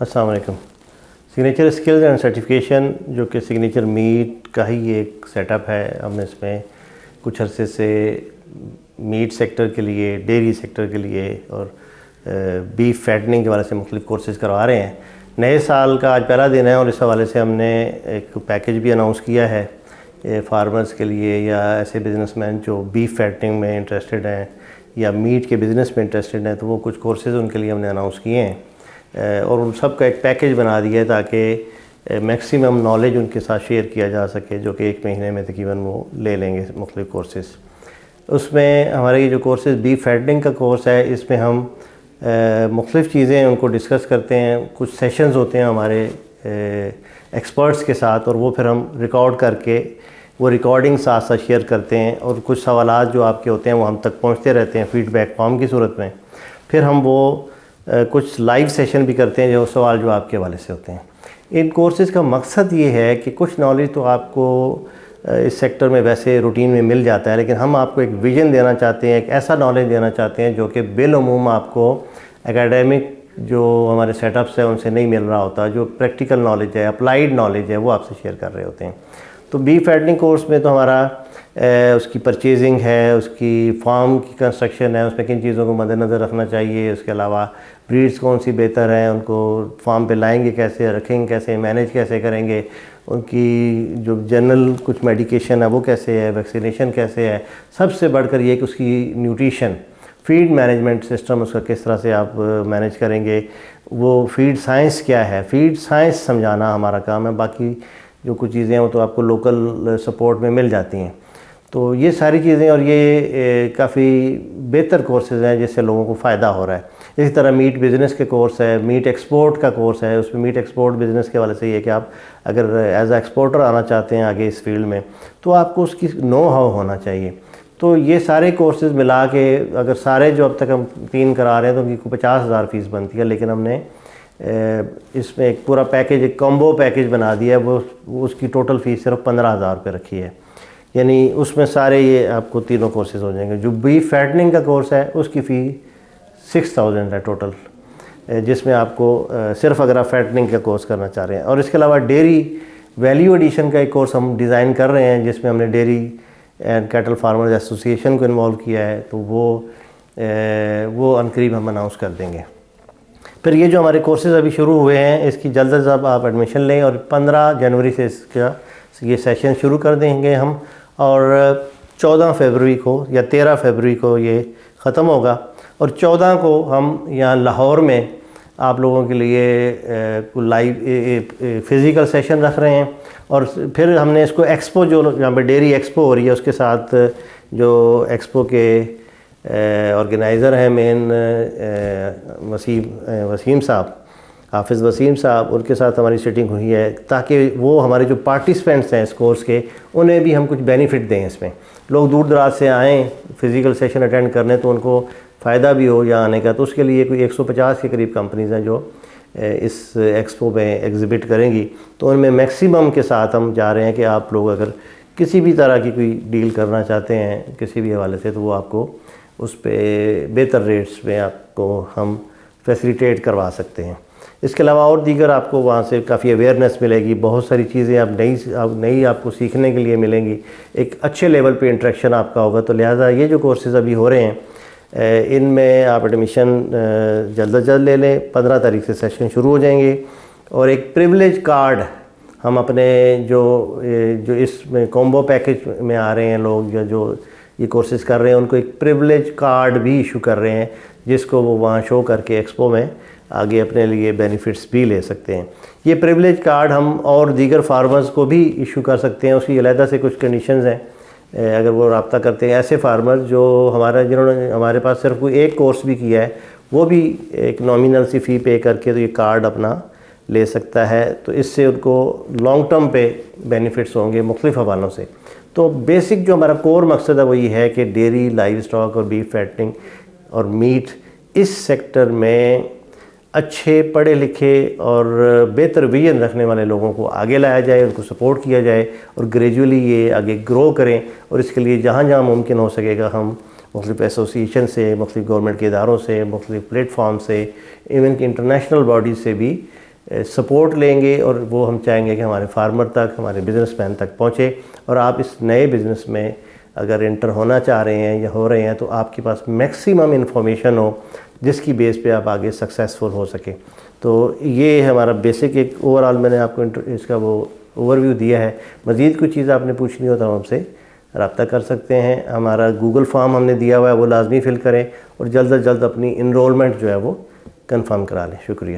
السلام علیکم۔ Signature skills and certification جو کہ سگنیچر میٹ کا ہی ایک سیٹ اپ ہے، ہم نے اس میں کچھ عرصے سے میٹ سیکٹر کے لیے، ڈیری سیکٹر کے لیے اور بیف فیٹننگ کے حوالے سے مختلف کورسز کروا رہے ہیں۔ نئے سال کا آج پہلا دن ہے اور اس حوالے سے ہم نے ایک پیکیج بھی اناؤنس کیا ہے فارمرز کے لیے یا ایسے بزنس مین جو بیف فیٹنگ میں انٹرسٹڈ ہیں یا میٹ کے بزنس میں انٹرسٹڈ ہیں، تو وہ کچھ کورسز ان کے لیے ہم نے اناؤنس کیے ہیں اور ان سب کا ایک پیکیج بنا دیا ہے تاکہ میکسیمم نالج ان کے ساتھ شیئر کیا جا سکے، جو کہ 1 مہینے میں تقریباً وہ لے لیں گے مختلف کورسز۔ اس میں ہمارے یہ جو کورسز بیف فیٹنگ کا کورس ہے، اس میں ہم مختلف چیزیں ان کو ڈسکس کرتے ہیں، کچھ سیشنز ہوتے ہیں ہمارے ایکسپرٹس کے ساتھ اور وہ پھر ہم ریکارڈ کر کے وہ ریکارڈنگ ساتھ ساتھ شیئر کرتے ہیں اور کچھ سوالات جو آپ کے ہوتے ہیں وہ ہم تک پہنچتے رہتے ہیں فیڈ بیک فارم کی صورت میں۔ پھر ہم وہ کچھ لائیو سیشن بھی کرتے ہیں جو سوال جو آپ کے حوالے سے ہوتے ہیں۔ ان کورسز کا مقصد یہ ہے کہ کچھ نالج تو آپ کو اس سیکٹر میں ویسے روٹین میں مل جاتا ہے، لیکن ہم آپ کو ایک ویژن دینا چاہتے ہیں، ایک ایسا نالج دینا چاہتے ہیں جو کہ بالعموم آپ کو اکیڈیمک جو ہمارے سیٹ اپس ہیں ان سے نہیں مل رہا ہوتا، جو پریکٹیکل نالج ہے، اپلائیڈ نالج ہے، وہ آپ سے شیئر کر رہے ہوتے ہیں۔ تو بیف فیٹنگ کورس میں تو ہمارا اس کی پرچیزنگ ہے، اس کی فارم کی کنسٹرکشن ہے، اس میں کن چیزوں کو مد نظر رکھنا چاہیے، اس کے علاوہ بریڈز کون سی بہتر ہیں، ان کو فارم پہ لائیں گے کیسے، رکھیں گے کیسے، مینیج کیسے کریں گے، ان کی جو جنرل کچھ میڈیکیشن ہے وہ کیسے ہے، ویکسینیشن کیسے ہے، سب سے بڑھ کر یہ کہ اس کی نیوٹریشن، فیڈ مینجمنٹ سسٹم اس کا کس طرح سے آپ مینیج کریں گے، وہ فیڈ سائنس کیا ہے، فیڈ سائنس سمجھانا ہمارا کام ہے۔ باقی جو کچھ چیزیں ہیں وہ تو آپ کو لوکل سپورٹ میں مل جاتی ہیں۔ تو یہ ساری چیزیں اور یہ کافی بہتر کورسز ہیں جس سے لوگوں کو فائدہ ہو رہا ہے۔ اسی طرح میٹ بزنس کے کورس ہے، میٹ ایکسپورٹ کا کورس ہے، اس میں میٹ ایکسپورٹ بزنس کے حوالے سے یہ کہ آپ اگر ایز اے ایکسپورٹر آنا چاہتے ہیں آگے اس فیلڈ میں تو آپ کو اس کی نو ہاؤ ہونا چاہیے۔ تو یہ سارے کورسز ملا کے اگر سارے جو اب تک ہم 3 کرا رہے ہیں تو ان کی 50,000 فیس بنتی ہے، لیکن ہم نے اس میں ایک پورا پیکیج، ایک کمبو پیکیج بنا دیا ہے، وہ اس کی ٹوٹل فیس صرف 15,000 روپے رکھی ہے، یعنی اس میں سارے یہ آپ کو تینوں کورسز ہو جائیں گے۔ جو بیف فیٹننگ کا کورس ہے اس کی فی 6,000 ہے ٹوٹل، جس میں آپ کو صرف اگر آپ فیٹننگ کا کورس کرنا چاہ رہے ہیں۔ اور اس کے علاوہ ڈیری ویلیو ایڈیشن کا ایک کورس ہم ڈیزائن کر رہے ہیں جس میں ہم نے dairy and cattle farmers association کو انوالو کیا ہے، تو وہ عنقریب ہم اناؤنس کر دیں گے۔ پھر یہ جو ہمارے کورسز ابھی شروع ہوئے ہیں اس کی جلد از جلد آپ ایڈمیشن لیں اور 15 جنوری سے اس کا یہ سیشن شروع کر دیں گے ہم، اور 14 فروری کو یا 13 فروری کو یہ ختم ہوگا، اور 14 کو ہم یہاں لاہور میں آپ لوگوں کے لیے لائیو فزیکل سیشن رکھ رہے ہیں، اور پھر ہم نے اس کو ایکسپو جو یہاں پہ ڈیری ایکسپو ہو رہی ہے اس کے ساتھ جو ایکسپو کے آرگنائزر ہیں مین وسیم صاحب، حافظ وسیم صاحب، ان کے ساتھ ہماری سیٹنگ ہوئی ہے تاکہ وہ ہمارے جو پارٹیسپینٹس ہیں اس کورس کے انہیں بھی ہم کچھ بینیفٹ دیں۔ اس میں لوگ دور دراز سے آئیں فزیکل سیشن اٹینڈ کرنے تو ان کو فائدہ بھی ہو یہاں آنے کا، تو اس کے لیے کوئی 150 کے قریب کمپنیز ہیں جو اس ایکسپو میں ایگزیبٹ کریں گی، تو ان میں میکسیمم کے ساتھ ہم چاہ رہے ہیں کہ آپ لوگ اگر کسی بھی طرح کی کوئی ڈیل کرنا چاہتے ہیں کسی بھی حوالے سے تو وہ آپ کو اس پہ بہتر ریٹس میں آپ کو ہم فیسیلیٹیٹ کروا سکتے ہیں۔ اس کے علاوہ اور دیگر آپ کو وہاں سے کافی اویئرنیس ملے گی، بہت ساری چیزیں آپ نئی آپ کو سیکھنے کے لیے ملیں گی، ایک اچھے لیول پہ انٹریکشن آپ کا ہوگا۔ تو لہٰذا یہ جو کورسز ابھی ہو رہے ہیں ان میں آپ ایڈمیشن جلد از جلد لے لیں۔ 15 تاریخ سے سیشن شروع ہو جائیں گے، اور ایک پریولیج کارڈ ہم اپنے جو اس میں کومبو پیکیج میں آ رہے ہیں لوگ یا جو یہ کورسز کر رہے ہیں ان کو ایک پریولیج کارڈ بھی ایشو کر رہے ہیں جس کو وہ وہاں شو کر کے ایکسپو میں آگے اپنے لیے بینیفٹس بھی لے سکتے ہیں۔ یہ پریولیج کارڈ ہم اور دیگر فارمرز کو بھی ایشو کر سکتے ہیں، اس کی علیحدہ سے کچھ کنڈیشنز ہیں، اگر وہ رابطہ کرتے ہیں ایسے فارمرز جو جنہوں نے ہمارے پاس صرف کوئی ایک کورس بھی کیا ہے، وہ بھی ایک نامینل سی فی پے کر کے تو یہ کارڈ اپنا لے سکتا ہے، تو اس سے ان کو لانگ ٹرم پہ بینیفٹس ہوں گے مختلف حوالوں سے۔ تو بیسک جو ہمارا کور مقصد ہے وہ یہ ہے کہ ڈیری، لائیو اسٹاک اور بیف فیٹنگ اور میٹ اس سیکٹر میں اچھے پڑھے لکھے اور بہتر ویژن رکھنے والے لوگوں کو آگے لایا جائے، ان کو سپورٹ کیا جائے اور گریجولی یہ آگے گرو کریں، اور اس کے لیے جہاں جہاں ممکن ہو سکے گا ہم مختلف ایسوسیشن سے، مختلف گورنمنٹ کے اداروں سے، مختلف پلیٹ فارم سے، ایون کہ انٹرنیشنل باڈیز سے بھی سپورٹ لیں گے اور وہ ہم چاہیں گے کہ ہمارے فارمر تک، ہمارے بزنس مین تک پہنچے، اور آپ اس نئے بزنس میں اگر انٹر ہونا چاہ رہے ہیں یا ہو رہے ہیں تو آپ کے پاس میکسیمم انفارمیشن ہو جس کی بیس پہ آپ آگے سکسیسفل ہو سکیں۔ تو یہ ہمارا بیسک ایک اوور آل میں نے آپ کو اس کا وہ اوور ویو دیا ہے۔ مزید کوئی چیز آپ نے پوچھنی ہو تو ہم سے رابطہ کر سکتے ہیں۔ ہمارا گوگل فارم ہم نے دیا ہوا ہے، وہ لازمی فل کریں اور جلد از جلد اپنی انرولمنٹ جو ہے وہ کنفرم کرا لیں۔ شکریہ۔